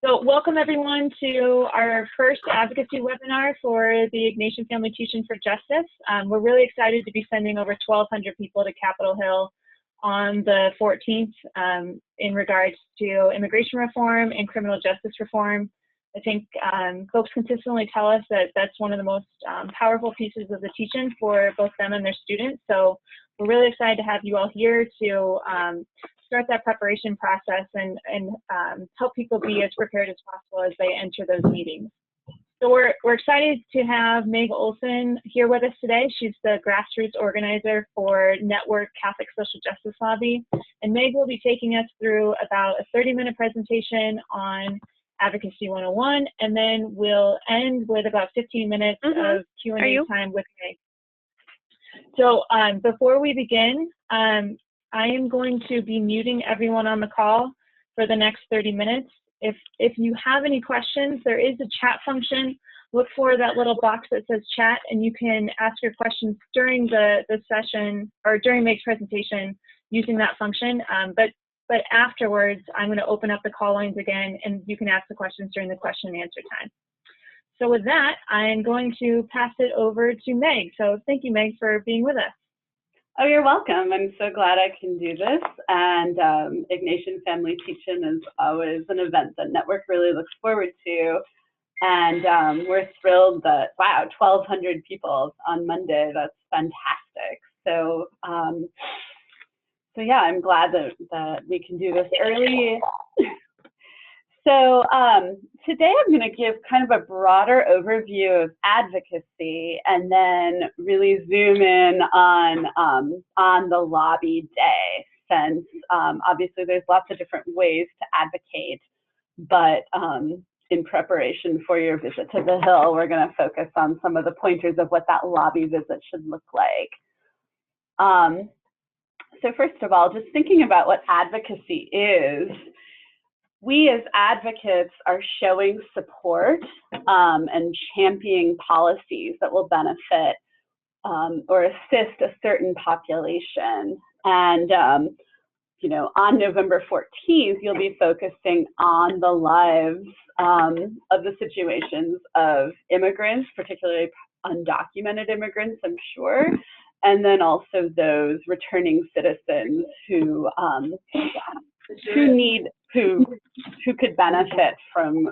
So welcome everyone to our first advocacy webinar for the Ignatian Family Teaching for Justice. We're really excited to be sending over 1,200 people to Capitol Hill on the 14th in regards to immigration reform and criminal justice reform. I think folks consistently tell us that that's one of the most powerful pieces of the teaching for both them and their students. So we're really excited to have you all here to start that preparation process and help people be as prepared as possible as they enter those meetings. So we're excited to have Meg Olson here with us today. She's the grassroots organizer for Network Catholic Social Justice Lobby. And Meg will be taking us through about a 30-minute presentation on Advocacy 101, and then we'll end with about 15 minutes of Q&A time with Meg. So before we begin, I am going to be muting everyone on the call for the next 30 minutes. If you have any questions, there is a chat function. Look for that little box that says chat, and you can ask your questions during the session or during Meg's presentation using that function. But afterwards, I'm going to open up the call lines again, and you can ask the questions during the question and answer time. So with that, I'm going to pass it over to Meg. So thank you, Meg, for being with us. Oh, you're welcome. I'm so glad I can do this. And Ignatian Family Teaching is always an event that Network really looks forward to. And we're thrilled that, wow, 1,200 people on Monday. That's fantastic. So, so yeah, I'm glad that we can do this early. So today I'm going to give kind of a broader overview of advocacy and then really zoom in on the lobby day, since obviously there's lots of different ways to advocate, but in preparation for your visit to the Hill, we're going to focus on some of the pointers of what that lobby visit should look like. So first of all, just thinking about what advocacy is, we as advocates are showing support and championing policies that will benefit or assist a certain population. And, you know, on November 14th, you'll be focusing on the lives of the situations of immigrants, particularly undocumented immigrants, I'm sure, and then also those returning citizens who could benefit from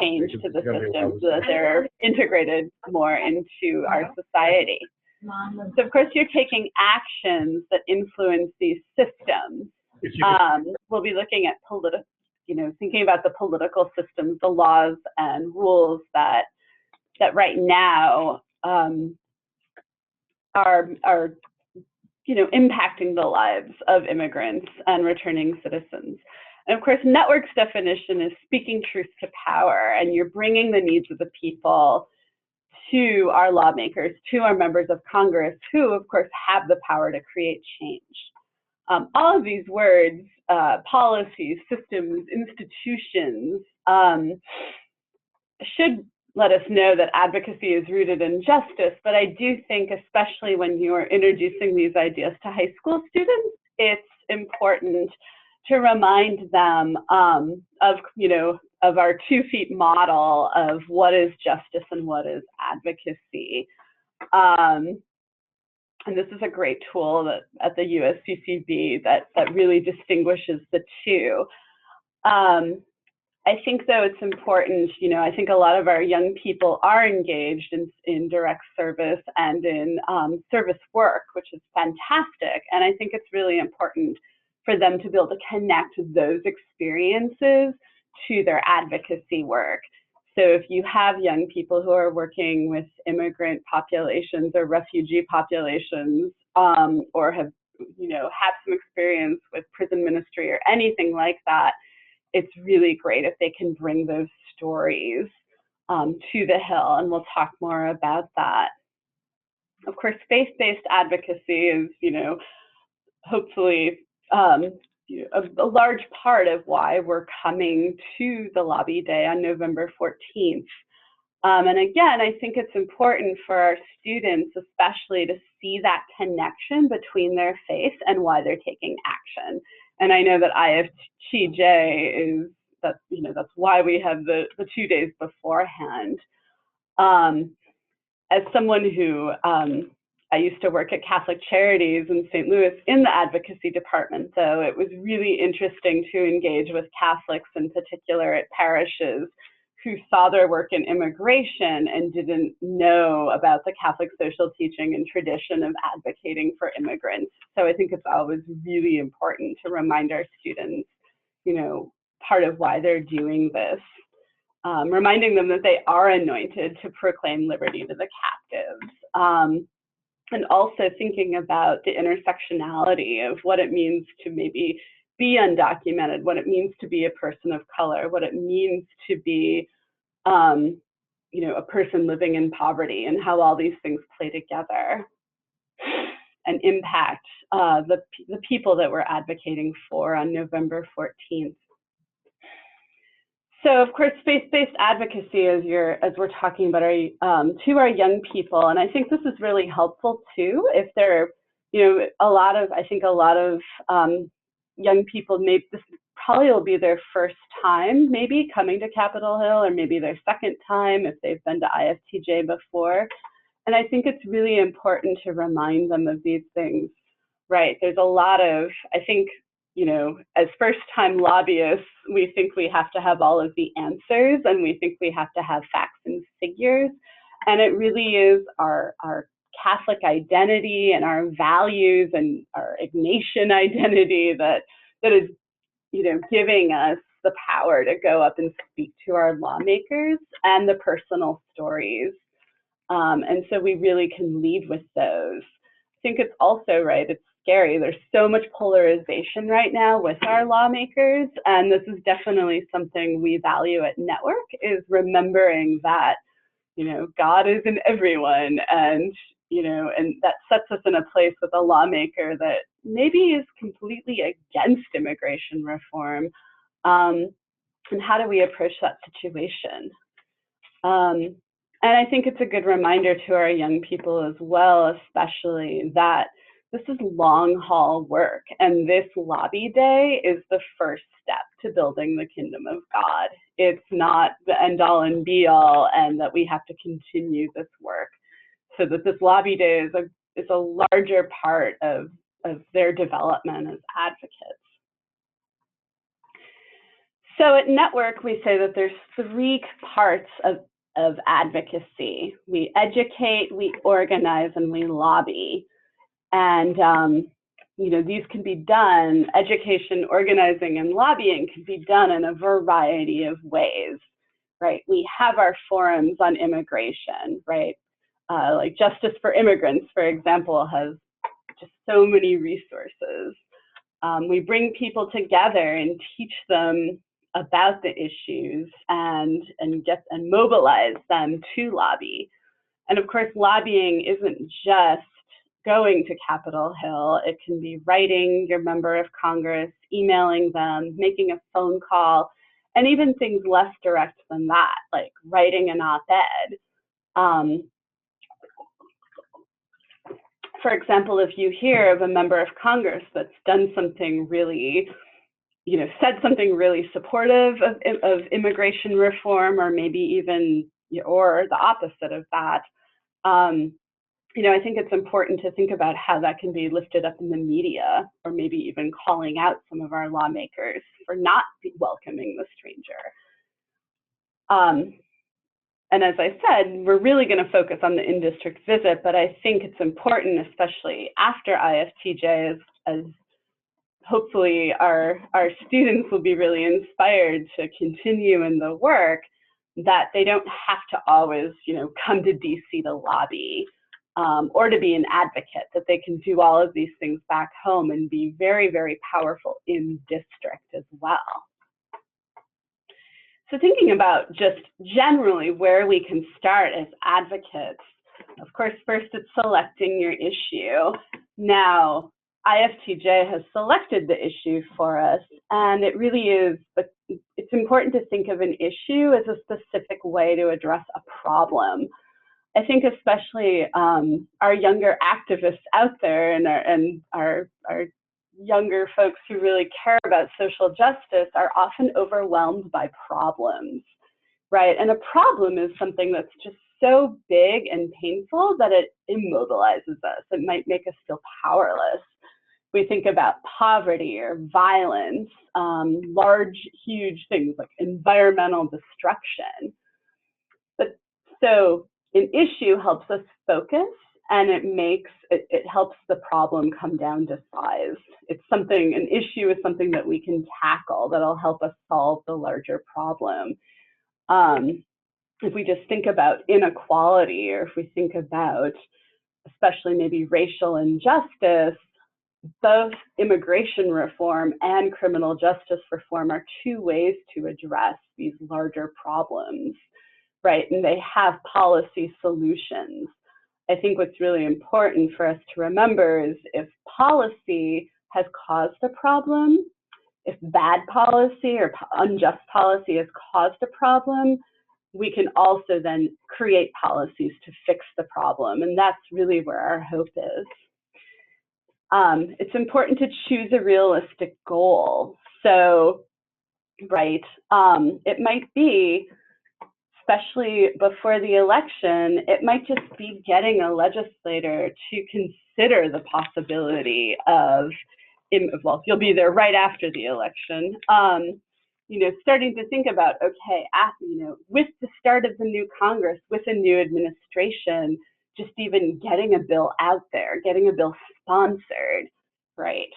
change to the system so that they're integrated more into our society. So of course you're taking actions that influence these systems. We'll be looking at thinking about the political systems, the laws and rules that right now are impacting the lives of immigrants and returning citizens. And of course, Network's definition is speaking truth to power, and you're bringing the needs of the people to our lawmakers, to our members of Congress, who of course have the power to create change. All of these words, policies, systems, institutions, should let us know that advocacy is rooted in justice, but I do think, especially when you are introducing these ideas to high school students, it's important to remind them of our 2 feet model of what is justice and what is advocacy. And this is a great tool that at the USCCB that really distinguishes the two. I think, though, it's important, I think a lot of our young people are engaged in direct service and in service work, which is fantastic. And I think it's really important for them to be able to connect those experiences to their advocacy work. So if you have young people who are working with immigrant populations or refugee populations, or have some experience with prison ministry or anything like that, it's really great if they can bring those stories to the Hill, and we'll talk more about that. Of course, faith-based advocacy is, hopefully a large part of why we're coming to the lobby day on November 14th. And again, I think it's important for our students, especially, to see that connection between their faith and why they're taking action. And I know that IFTJ is that's why we have the 2 days beforehand. As someone who, I used to work at Catholic Charities in St. Louis in the advocacy department, so it was really interesting to engage with Catholics, in particular at parishes, who saw their work in immigration and didn't know about the Catholic social teaching and tradition of advocating for immigrants. So I think it's always really important to remind our students, you know, part of why they're doing this. Reminding them that they are anointed to proclaim liberty to the captives. And also thinking about the intersectionality of what it means to maybe be undocumented, what it means to be a person of color, what it means to be, you know, a person living in poverty, and how all these things play together and impact the people that we're advocating for on November 14th. So of course, faith-based advocacy, as we're talking about, to our young people, and I think this is really helpful too. If they're, you know, I think a lot of young people, this probably will be their first time, maybe coming to Capitol Hill, or maybe their second time if they've been to IFTJ before. And I think it's really important to remind them of these things, right? There's a lot of, I think, you know, as first-time lobbyists, we think we have to have all of the answers, and we think we have to have facts and figures. And it really is our Catholic identity and our values and our Ignatian identity that is, you know, giving us the power to go up and speak to our lawmakers and the personal stories. And so we really can lead with those. I think it's also, right, it's scary. There's so much polarization right now with our lawmakers, and this is definitely something we value at Network, is remembering that, you know, God is in everyone, and, you know, and that sets us in a place with a lawmaker that maybe is completely against immigration reform. And how do we approach that situation? And I think it's a good reminder to our young people as well, especially, that this is long haul work, and this lobby day is the first step to building the kingdom of God. It's not the end all and be all, and that we have to continue this work. So that this lobby day is a larger part of their development as advocates. So at Network, we say that there's 3 parts of advocacy. We educate, we organize, and we lobby. And, you know, these can be done, education, organizing, and lobbying can be done in a variety of ways, right? We have our forums on immigration, right? Like Justice for Immigrants, for example, has just so many resources. We bring people together and teach them about the issues and mobilize them to lobby. And of course, lobbying isn't just going to Capitol Hill. It can be writing your member of Congress, emailing them, making a phone call, and even things less direct than that, like writing an op-ed. For example, if you hear of a member of Congress that's done something really, you know, said something really supportive of immigration reform, or maybe even, or the opposite of that, you know, I think it's important to think about how that can be lifted up in the media, or maybe even calling out some of our lawmakers for not welcoming the stranger. And as I said, we're really going to focus on the in-district visit, but I think it's important, especially after IFTJ, as hopefully our students will be really inspired to continue in the work, that they don't have to always, you know, come to DC to lobby. Or to be an advocate, that they can do all of these things back home and be very, very powerful in district as well. So thinking about just generally where we can start as advocates, of course, first it's selecting your issue. Now, IFTJ has selected the issue for us, and it really is, it's important to think of an issue as a specific way to address a problem. I think especially our younger activists out there, and our younger folks who really care about social justice are often overwhelmed by problems, right? And a problem is something that's just so big and painful that it immobilizes us. It might make us feel powerless. We think about poverty or violence, large, huge things like environmental destruction. But so an issue helps us focus, and it helps the problem come down to size. It's something, an issue is something that we can tackle that'll help us solve the larger problem. If we just think about inequality, or if we think about especially maybe racial injustice, both immigration reform and criminal justice reform are two ways to address these larger problems, right? And they have policy solutions. I think what's really important for us to remember is if policy has caused a problem, if bad policy or unjust policy has caused a problem, we can also then create policies to fix the problem. And that's really where our hope is. It's important to choose a realistic goal. So, right, it might be, especially before the election, it might just be getting a legislator to consider the possibility of, well, you'll be there right after the election, starting to think about, okay, with the start of the new Congress, with a new administration, just even getting a bill out there, getting a bill sponsored, right?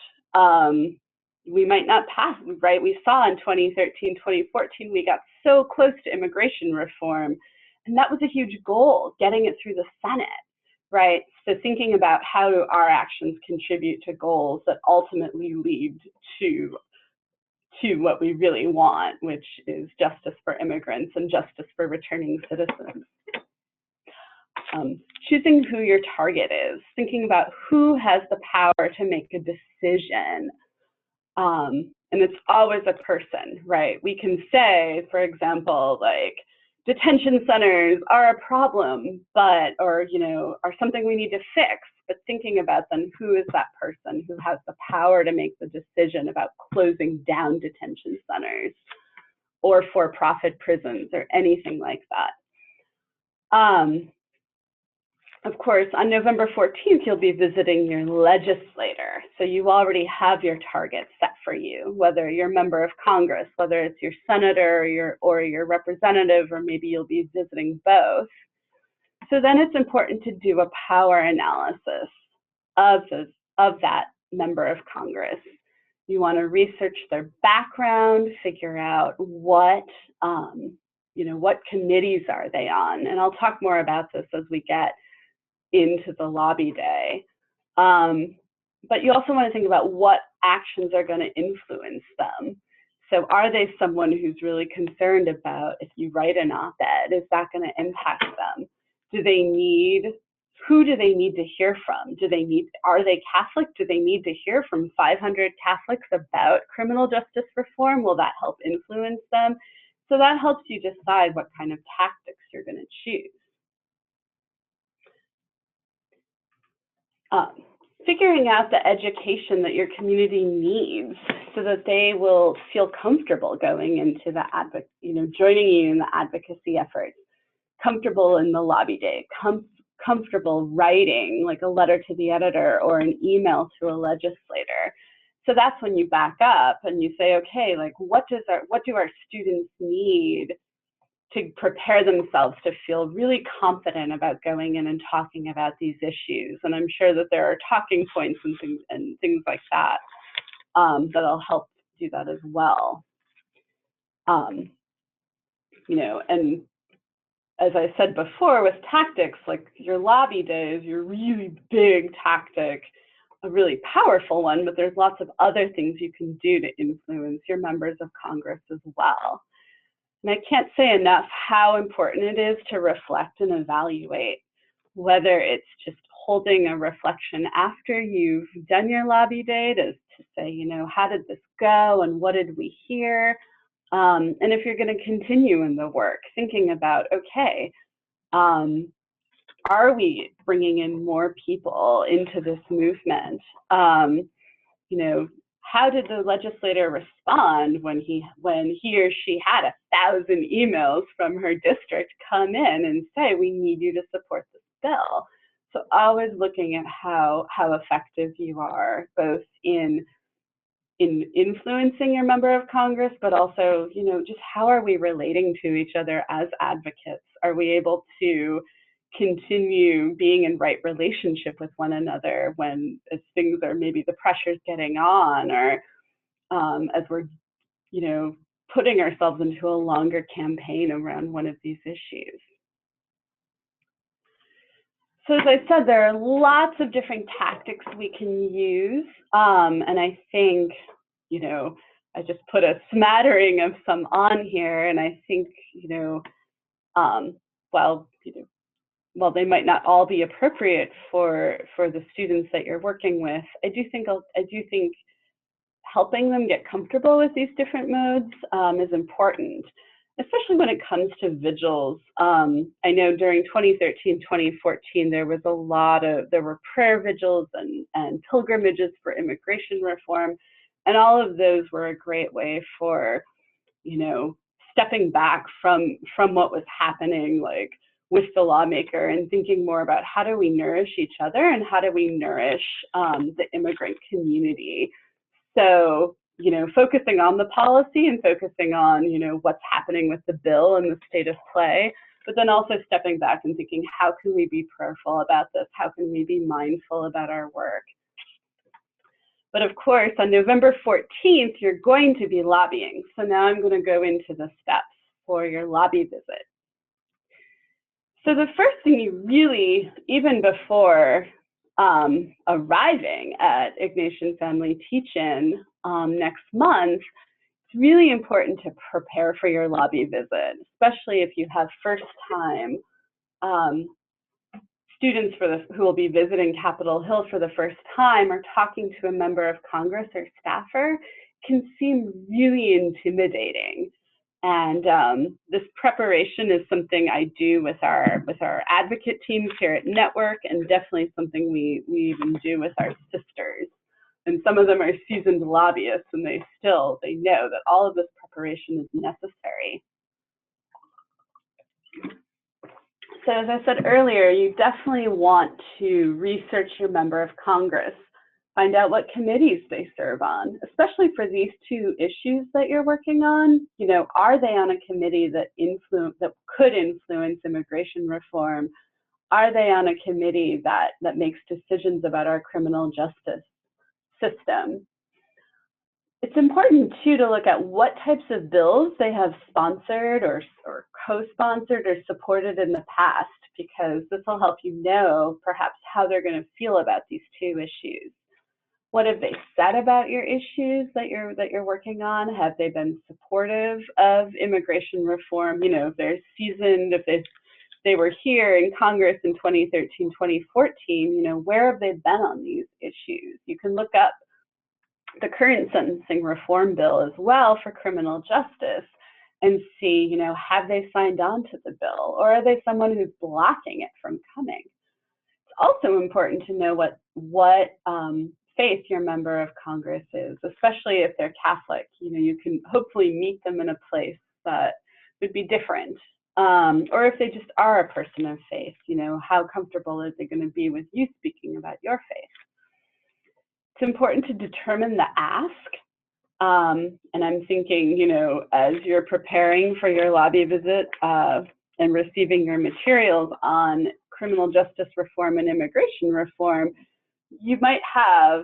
We might not pass, right? We saw in 2013, 2014, we got so close to immigration reform, and that was a huge goal, getting it through the Senate, right? So thinking about how do our actions contribute to goals that ultimately lead to what we really want, which is justice for immigrants and justice for returning citizens. Choosing who your target is, thinking about who has the power to make a decision. And it's always a person, right? We can say, for example, like, detention centers are a problem, but, or, are something we need to fix, but thinking about then who is that person who has the power to make the decision about closing down detention centers or for-profit prisons or anything like that. Of course, on November 14th, you'll be visiting your legislator. So you already have your target set for you, whether you're a member of Congress, whether it's your senator or your representative, or maybe you'll be visiting both. So then it's important to do a power analysis of that member of Congress. You want to research their background, figure out what committees are they on. And I'll talk more about this as we get into the lobby day. But you also want to think about what actions are going to influence them. So are they someone who's really concerned about, if you write an op-ed, is that going to impact them? Who do they need to hear from? Are they Catholic? Do they need to hear from 500 Catholics about criminal justice reform? Will that help influence them? So that helps you decide what kind of tactics you're going to choose. Figuring out the education that your community needs so that they will feel comfortable going into the joining you in the advocacy efforts, comfortable in the lobby day, comfortable writing like a letter to the editor or an email to a legislator. So that's when you back up and you say, okay, like what do our students need to prepare themselves to feel really confident about going in and talking about these issues? And I'm sure that there are talking points and things like that that'll help do that as well. And as I said before, with tactics, like your lobby day is your really big tactic, a really powerful one, but there's lots of other things you can do to influence your members of Congress as well. And I can't say enough how important it is to reflect and evaluate, whether it's just holding a reflection after you've done your lobby day to say, how did this go and what did we hear? And if you're going to continue in the work, thinking about, okay, are we bringing in more people into this movement? how did the legislator respond when he or she had 1,000 emails from her district come in and say, we need you to support this bill? So always looking at how effective you are, both in influencing your member of Congress, but also, just how are we relating to each other as advocates? Are we able to continue being in right relationship with one another as things are, maybe the pressure's getting on, or as we're, putting ourselves into a longer campaign around one of these issues? So as I said, there are lots of different tactics we can use, and I think, I just put a smattering of some on here, and I think, while they might not all be appropriate for the students that you're working with, I do think helping them get comfortable with these different modes is important, especially when it comes to vigils. I know during 2013, 2014, there were prayer vigils and pilgrimages for immigration reform, and all of those were a great way for, stepping back from what was happening, like with the lawmaker, and thinking more about how do we nourish each other and how do we nourish the immigrant community. So, focusing on the policy and focusing on, what's happening with the bill and the state of play, but then also stepping back and thinking, how can we be prayerful about this? How can we be mindful about our work? But of course, on November 14th, you're going to be lobbying. So now I'm going to go into the steps for your lobby visit. So the first thing you really, even before arriving at Ignatian Family Teach-In next month, it's really important to prepare for your lobby visit, especially if you have first-time students who will be visiting Capitol Hill for the first time, or talking to a member of Congress or staffer can seem really intimidating. And this preparation is something I do with our advocate teams here at Network, and definitely something we even do with our sisters. And some of them are seasoned lobbyists, and they know that all of this preparation is necessary. So as I said earlier, you definitely want to research your member of Congress. Find out what committees they serve on, especially for these two issues that you're working on. Are they on a committee that could influence immigration reform? Are they on a committee that makes decisions about our criminal justice system? It's important too to look at what types of bills they have sponsored or co-sponsored or supported in the past, because this will help you know perhaps how they're going to feel about these two issues. What have they said about your issues that you're working on? Have they been supportive of immigration reform? If they're seasoned, if they were here in Congress in 2013, 2014, where have they been on these issues? You can look up the current sentencing reform bill as well for criminal justice and see, have they signed on to the bill, or are they someone who's blocking it from coming? It's also important to know what faith your member of Congress is, especially if they're Catholic. You can hopefully meet them in a place that would be different. Or if they just are a person of faith, how comfortable is it going to be with you speaking about your faith? It's important to determine the ask. And I'm thinking, as you're preparing for your lobby visit and receiving your materials on criminal justice reform and immigration reform, you might have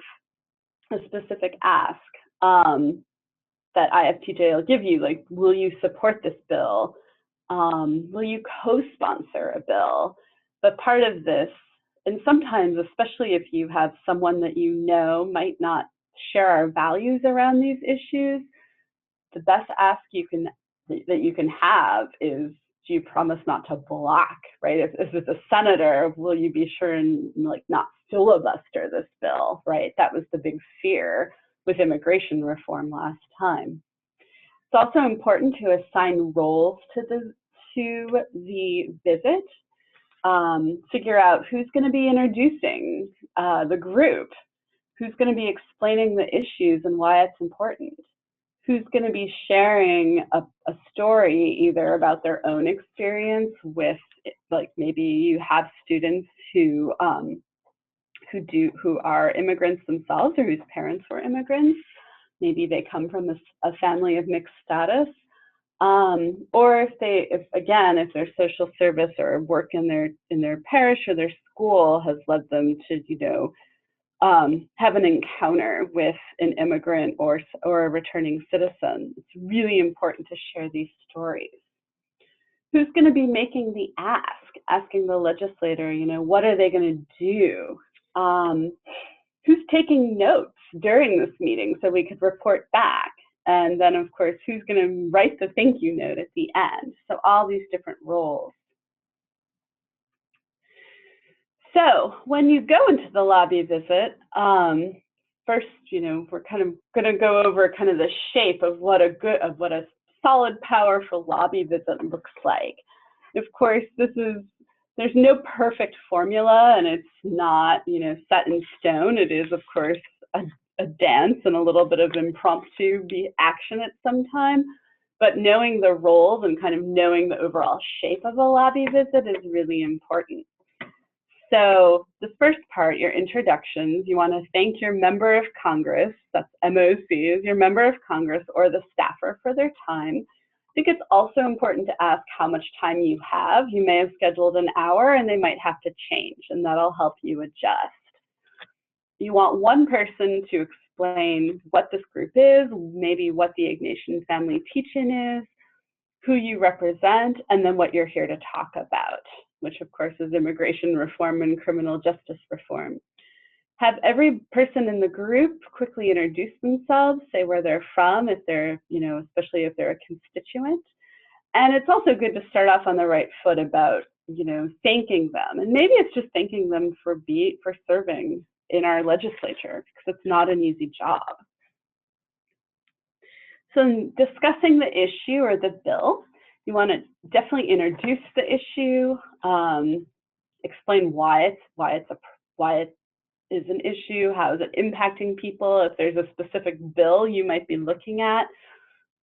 a specific ask that IFTJ will give you, like, will you support this bill? Will you co-sponsor a bill? But part of this, and sometimes, especially if you have someone that might not share our values around these issues, the best ask that you can have is, do you promise not to block, right? If it's a senator, will you be sure and not filibuster this bill, right? That was the big fear with immigration reform last time. It's also important to assign roles to the visit. Figure out who's going to be introducing the group. Who's going to be explaining the issues and why it's important? Who's going to be sharing a story either about their own experience with, like maybe you have students who are immigrants themselves or whose parents were immigrants. Maybe they come from a family of mixed status. Or if their social service or work in their parish or their school has led them to, have an encounter with an immigrant or a returning citizen. It's really important to share these stories. Who's going to be making the asking the legislator, what are they going to do? Who's taking notes during this meeting so we could report back? And then, of course, who's going to write the thank you note at the end? So all these different roles. So when you go into the lobby visit, first, we're kind of going to go over kind of the shape of what a solid, powerful lobby visit looks like. Of course, there's no perfect formula, and it's not, set in stone. It is, of course, a dance and a little bit of impromptu action at some time. But knowing the roles and kind of knowing the overall shape of a lobby visit is really important. So the first part, your introductions, you want to thank your member of Congress, that's MOC, is your member of Congress or the staffer for their time. I think it's also important to ask how much time you have. You may have scheduled an hour and they might have to change, and that'll help you adjust. You want one person to explain what this group is, maybe what the Ignatian Family Teach-In is, who you represent, and then what you're here to talk about, which of course is immigration reform and criminal justice reform. Have every person in the group quickly introduce themselves, say where they're from, if they're, especially if they're a constituent. And it's also good to start off on the right foot about, thanking them. And maybe it's just thanking them for serving in our legislature, because it's not an easy job. So in discussing the issue or the bill, you want to definitely introduce the issue, explain why it is an issue, how is it impacting people, if there's a specific bill you might be looking at,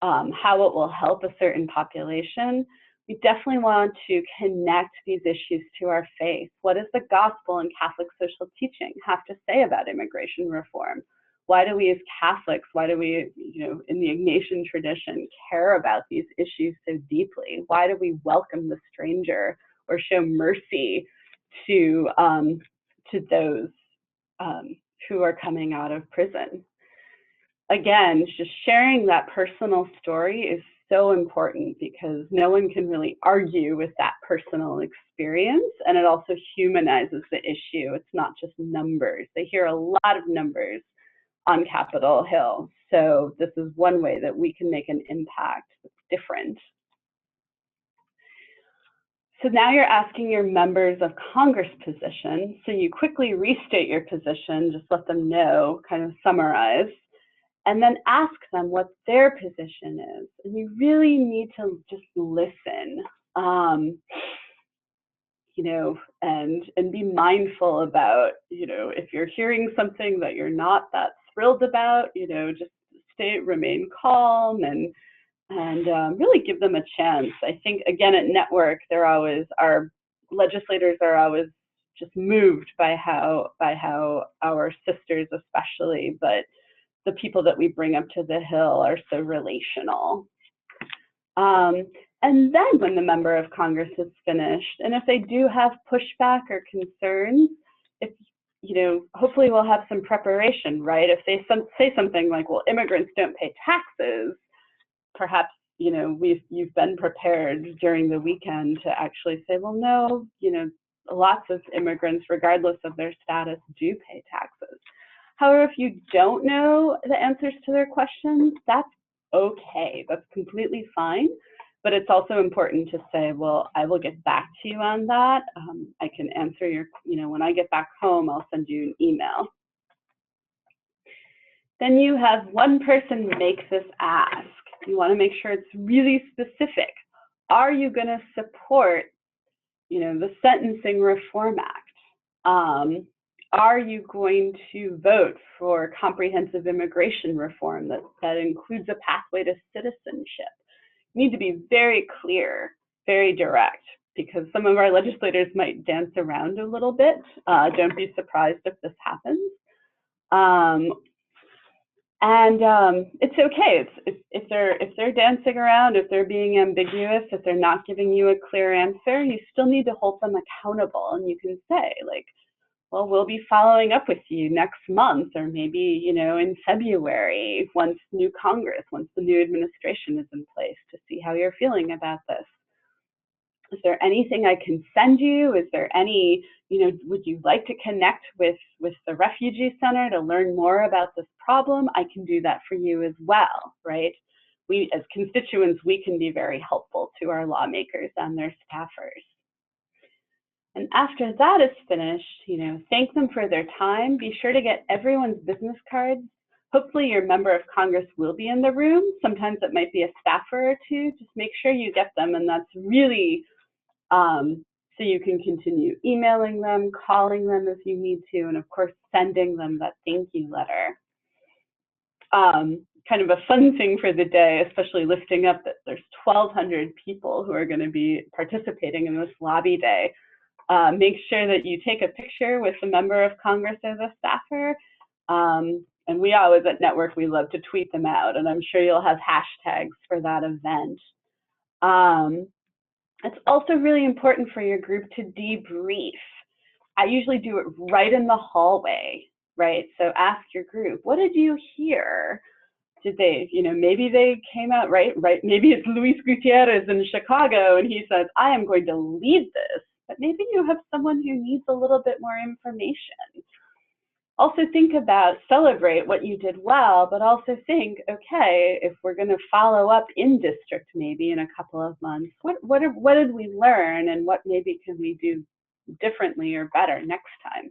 how it will help a certain population. We definitely want to connect these issues to our faith. What does the gospel and Catholic social teaching have to say about immigration reform? Why do we as Catholics, why do we, in the Ignatian tradition, care about these issues so deeply? Why do we welcome the stranger or show mercy to those who are coming out of prison? Again, just sharing that personal story is so important because no one can really argue with that personal experience, and it also humanizes the issue. It's not just numbers. They hear a lot of numbers on Capitol Hill, so this is one way that we can make an impact that's different. So now you're asking your members of Congress position, so you quickly restate your position, just let them know, kind of summarize, and then ask them what their position is. And you really need to just listen, and be mindful about, if you're hearing something that you're not that thrilled about, just remain calm and really give them a chance. I think, again, at Network, our legislators are always just moved by how our sisters especially, but the people that we bring up to the Hill are so relational. And then when the member of Congress is finished, and if they do have pushback or concerns, hopefully we'll have some preparation, right? If they say something like, well, immigrants don't pay taxes, perhaps, you've been prepared during the weekend to actually say, well, no, lots of immigrants, regardless of their status, do pay taxes. However, if you don't know the answers to their questions, that's okay. That's completely fine. But it's also important to say, well, I will get back to you on that. I can answer when I get back home, I'll send you an email. Then you have one person make this ask. You want to make sure it's really specific. Are you going to support, the Sentencing Reform Act? are you going to vote for comprehensive immigration reform that includes a pathway to citizenship? You need to be very clear, very direct, because some of our legislators might dance around a little bit. Don't be surprised if this happens. It's okay. If they're dancing around, if they're being ambiguous, if they're not giving you a clear answer, you still need to hold them accountable. And you can say, like, well, we'll be following up with you next month, or maybe, you know, in February, once the new administration is in place, to see how you're feeling about this. Is there anything I can send you? Is there any, you know, would you like to connect with the Refugee Center to learn more about this problem? I can do that for you as well, right? We, as constituents, we can be very helpful to our lawmakers and their staffers. And after that is finished, you know, thank them for their time. Be sure to get everyone's business cards. Hopefully your member of Congress will be in the room. Sometimes it might be a staffer or two. Just make sure you get them, and that's really so you can continue emailing them, calling them if you need to, and of course, sending them that thank you letter. Kind of a fun thing for the day, especially lifting up that there's 1,200 people who are going to be participating in this lobby day. Make sure that you take a picture with the member of Congress or the staffer. And we always at Network, we love to tweet them out, and I'm sure you'll have hashtags for that event. It's also really important for your group to debrief. I usually do it right in the hallway, right? So ask your group, what did you hear? Did they, you know, maybe they came out right? Maybe it's Luis Gutierrez in Chicago, and he says, I am going to lead this. But maybe you have someone who needs a little bit more information. Also think about, celebrate what you did well, but also think, okay, if we're going to follow up in district maybe in a couple of months, what did we learn, and what maybe can we do differently or better next time?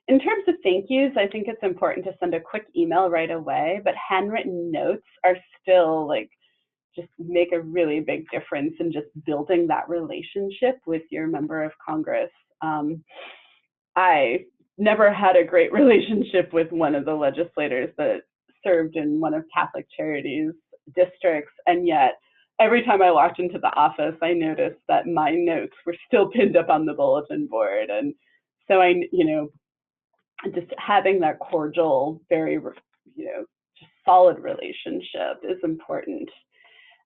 In terms of thank yous, I think it's important to send a quick email right away, but handwritten notes are still like, just make a really big difference in just building that relationship with your member of Congress. I never had a great relationship with one of the legislators that served in one of Catholic Charities districts, and yet every time I walked into the office, I noticed that my notes were still pinned up on the bulletin board. And so you know, just having that cordial, very, you know, just solid relationship is important.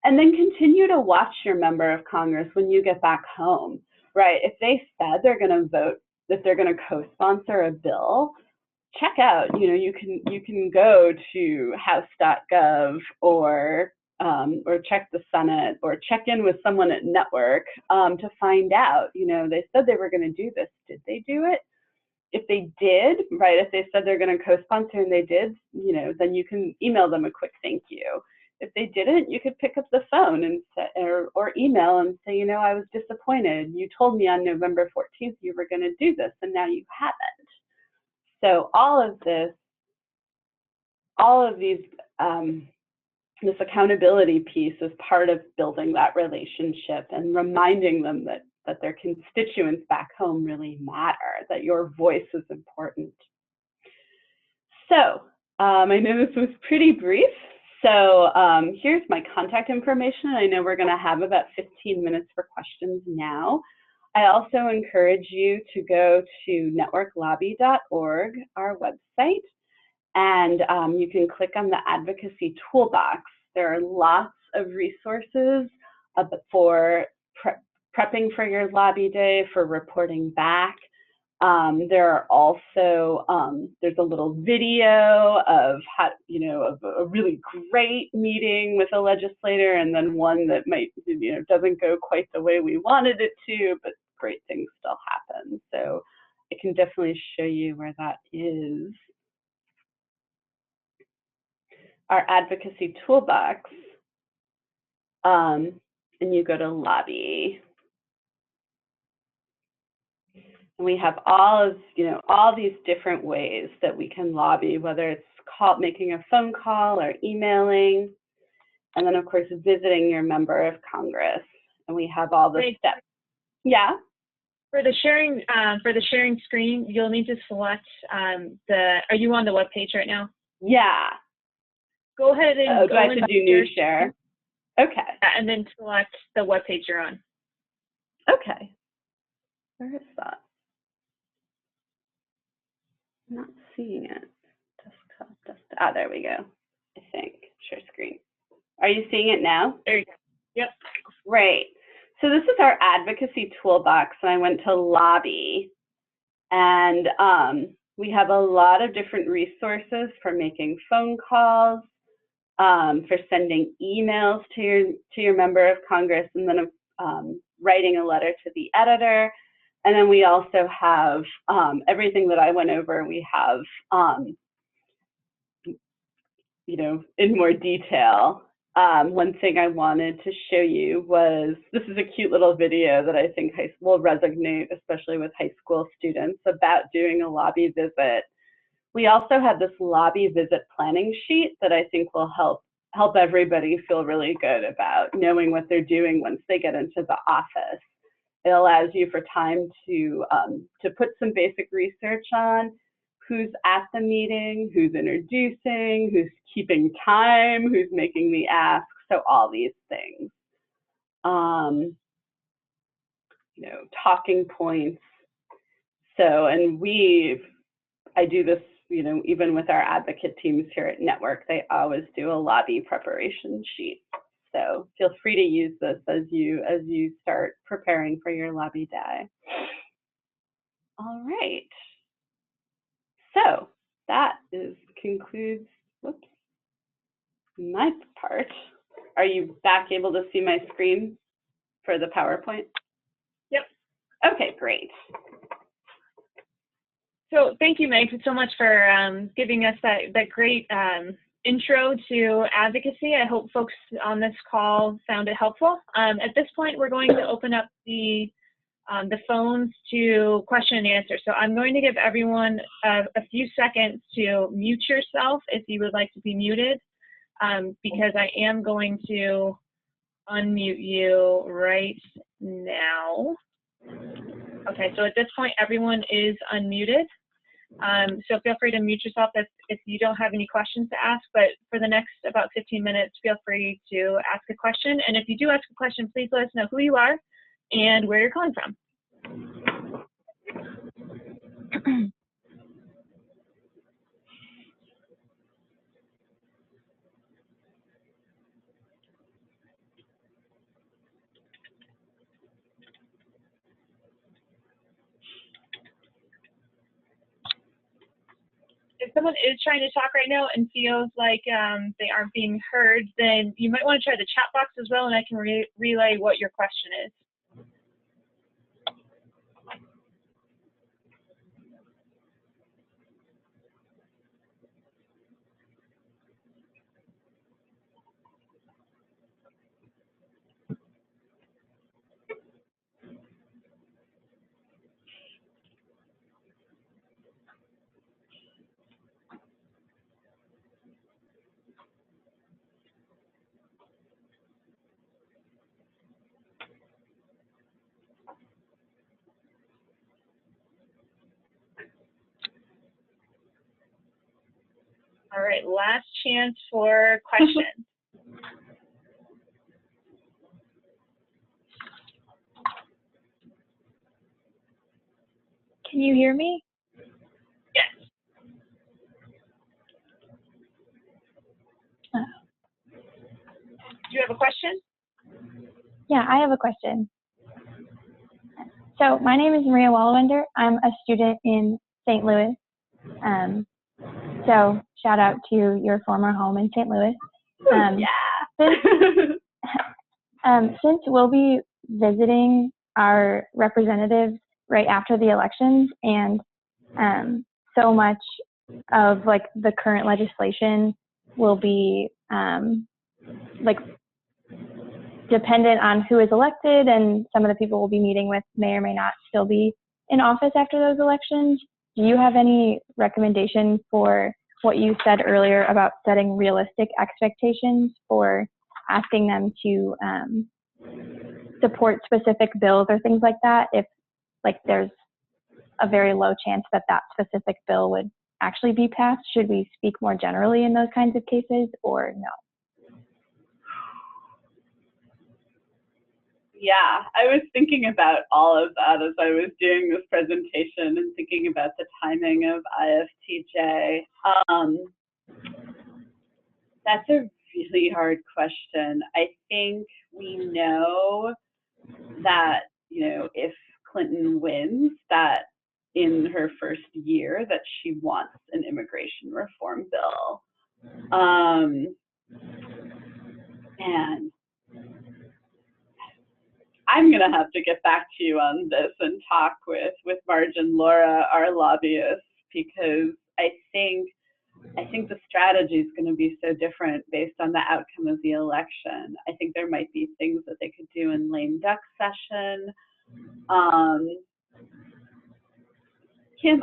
And then continue to watch your member of Congress when you get back home, right? If they said they're going to vote, that they're going to co-sponsor a bill, check out, you know, you can go to house.gov or check the Senate, or check in with someone at Network to find out, you know, they said they were going to do this. Did they do it? If they did, right, if they said they're going to co-sponsor and they did, you know, then you can email them a quick thank you. If they didn't, you could pick up the phone and say, or email and say, you know, I was disappointed. You told me on November 14th you were going to do this, and now you haven't. So all of these, this accountability piece is part of building that relationship and reminding them that their constituents back home really matter, that your voice is important. So I know this was pretty brief. So here's my contact information. I know we're going to have about 15 minutes for questions now. I also encourage you to go to networklobby.org, our website, and you can click on the Advocacy Tool Box. There are lots of resources for prepping for your lobby day, for reporting back. There are also, there's a little video of how, you know, of a really great meeting with a legislator, and then one that might, you know, doesn't go quite the way we wanted it to, but great things still happen. So I can definitely show you where that is. Our Advocacy Toolbox, and you go to Lobby. And we have all of, you know, all these different ways that we can lobby, whether it's making a phone call or emailing, and then of course visiting your member of Congress. And we have all the steps. Yeah. For the sharing screen, you'll need to select are you on the web page right now? Yeah. Go ahead and do I have to do new share? Okay. And then select the web page you're on. Okay. Where is that? I'm not seeing it. Desktop. There we go. I think. Share screen. Are you seeing it now? There you go. Yep. Great. So this is our advocacy toolbox, and I went to lobby, and we have a lot of different resources for making phone calls, for sending emails to your member of Congress, and then writing a letter to the editor. And then we also have everything that I went over. We have, in more detail. One thing I wanted to show you was, this is a cute little video that I think will resonate, especially with high school students, about doing a lobby visit. We also have this lobby visit planning sheet that I think will help everybody feel really good about knowing what they're doing once they get into the office. It allows you for time to put some basic research on who's at the meeting, who's introducing, who's keeping time, who's making the ask, so all these things. Talking points. So, and I do this, even with our advocate teams here at Network, they always do a lobby preparation sheet. So feel free to use this as you start preparing for your lobby day. All right. So that concludes my part. Are you back able to see my screen for the PowerPoint? Yep. Okay, great. So thank you, Meg, so much for giving us that great intro to advocacy. I hope folks on this call found it helpful. At this point, we're going to open up the phones to question and answer. So I'm going to give everyone a few seconds to mute yourself if you would like to be muted, because I am going to unmute you right now. Okay, so at this point, everyone is unmuted. So feel free to mute yourself if you don't have any questions to ask, but for the next about 15 minutes, feel free to ask a question. And if you do ask a question, please let us know who you are and where you're calling from. If someone is trying to talk right now and feels like they aren't being heard, then you might want to try the chat box as well, and I can relay what your question is. All right, last chance for questions. Can you hear me? Yes. Do you have a question? Yeah, I have a question. So my name is Maria Wallawender. I'm a student in St. Louis. So shout out to your former home in St. Louis. Since we'll be visiting our representatives right after the elections, and so much of like the current legislation will be dependent on who is elected, and some of the people we'll be meeting with may or may not still be in office after those elections. Do you have any recommendation for what you said earlier about setting realistic expectations for asking them to support specific bills or things like that, if like there's a very low chance that that specific bill would actually be passed? Should we speak more generally in those kinds of cases, or no? Yeah, I was thinking about all of that as I was doing this presentation and thinking about the timing of IFTJ. That's a really hard question. I think we know that, you know, if Clinton wins, that in her first year that she wants an immigration reform bill. And I'm going to have to get back to you on this and talk with Marge and Laura, our lobbyists, because I think the strategy is going to be so different based on the outcome of the election. I think there might be things that they could do in lame duck session. Kim,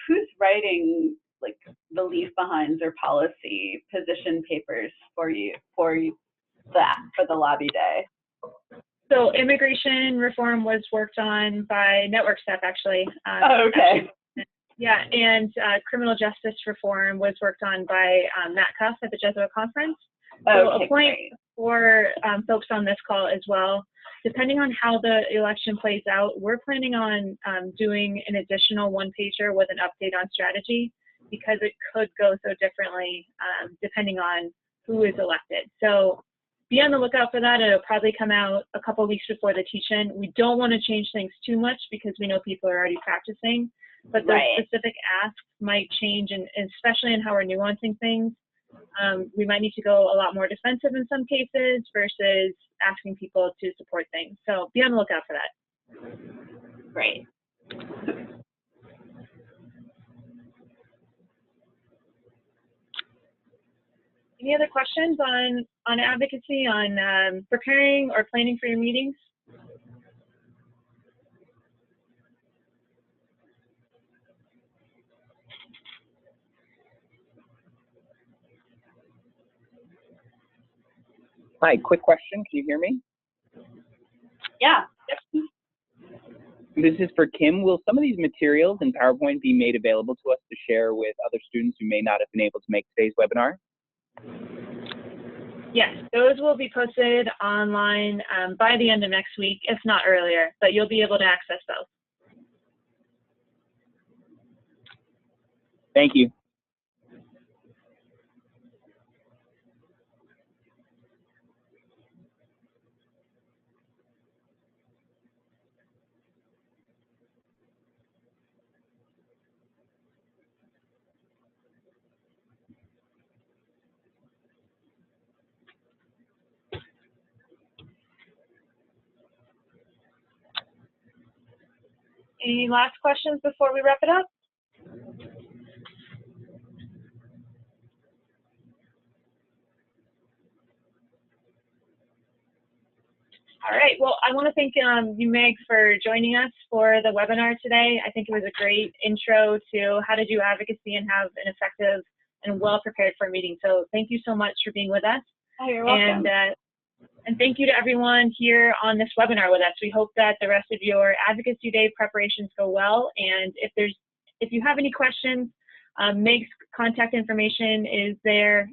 who's writing like the leave behinds or policy position papers for the lobby day? So immigration reform was worked on by network staff, actually. Oh, okay. Yeah, and criminal justice reform was worked on by Matt Cuff at the Jesuit Conference. So Okay, a point for folks on this call as well, depending on how the election plays out, we're planning on doing an additional one-pager with an update on strategy, because it could go so differently depending on who is elected. So be on the lookout for that. It'll probably come out a couple weeks before the teach-in. We don't want to change things too much because we know people are already practicing, but those specific asks might change, and especially in how we're nuancing things. We might need to go a lot more defensive in some cases versus asking people to support things. So be on the lookout for that. Great. Any other questions on advocacy, on preparing or planning for your meetings? Hi, quick question. Can you hear me? Yeah. This is for Kim. Will some of these materials in PowerPoint be made available to us to share with other students who may not have been able to make today's webinar? Yes, those will be posted online by the end of next week, if not earlier, but you'll be able to access those. Thank you. Any last questions before we wrap it up? All right, well, I want to thank you, Meg, for joining us for the webinar today. I think it was a great intro to how to do advocacy and have an effective and well-prepared for a meeting. So thank you so much for being with us. Oh, you're welcome. And thank you to everyone here on this webinar with us. We hope that the rest of your Advocacy Day preparations go well. And if you have any questions, Meg's contact information is there.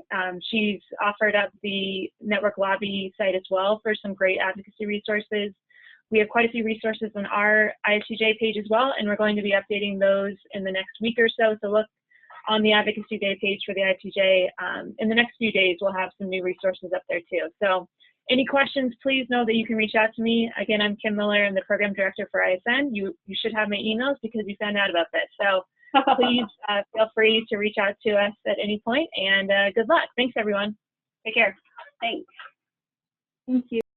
She's offered up the Network Lobby site as well for some great advocacy resources. We have quite a few resources on our IFTJ page as well, and we're going to be updating those in the next week or so. So look on the Advocacy Day page for the IFTJ. In the next few days, we'll have some new resources up there too. So any questions, please know that you can reach out to me. Again, I'm Kim Miller. I'm the Program Director for ISN. You should have my emails because you found out about this. So please feel free to reach out to us at any point, and good luck. Thanks, everyone. Take care. Thanks. Thank you.